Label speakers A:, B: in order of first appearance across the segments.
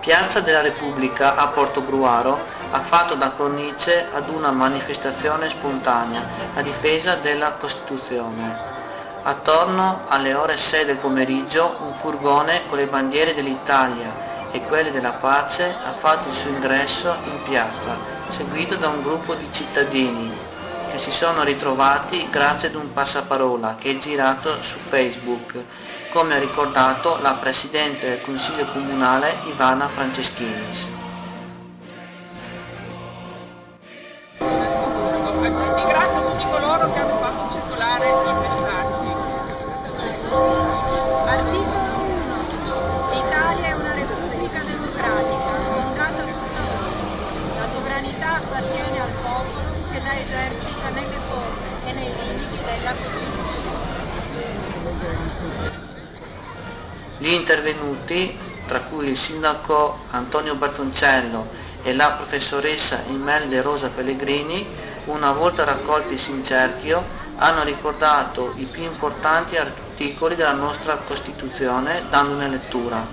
A: Piazza della Repubblica a Portogruaro ha fatto da cornice ad una manifestazione spontanea a difesa della Costituzione. Attorno alle ore 6 del pomeriggio un furgone con le bandiere dell'Italia e quelle della pace ha fatto il suo ingresso in piazza, seguito da un gruppo di cittadini che si sono ritrovati grazie ad un passaparola che è girato su Facebook, come ha ricordato la Presidente del Consiglio Comunale Ivana Franceschinis.
B: Ringrazio tutti coloro che hanno fatto circolare i messaggi.
C: Articolo 1. L'Italia è una repubblica democratica, fondata su diritti. La sovranità appartiene al popolo che la esercita nelle forme e nei limiti della Costituzione.
A: Gli intervenuti, tra cui il sindaco Antonio Bertoncello e la professoressa Imelda Rosa Pellegrini, una volta raccoltisi in cerchio, hanno ricordato i più importanti articoli della nostra Costituzione dandone lettura.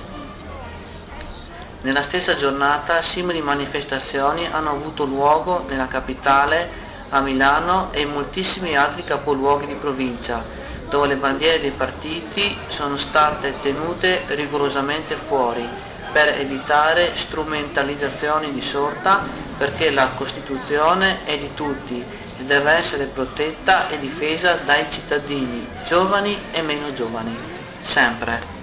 A: Nella stessa giornata simili manifestazioni hanno avuto luogo nella capitale, a Milano e in moltissimi altri capoluoghi di provincia, dove le bandiere dei partiti sono state tenute rigorosamente fuori per evitare strumentalizzazioni di sorta, perché la Costituzione è di tutti e deve essere protetta e difesa dai cittadini, giovani e meno giovani, sempre.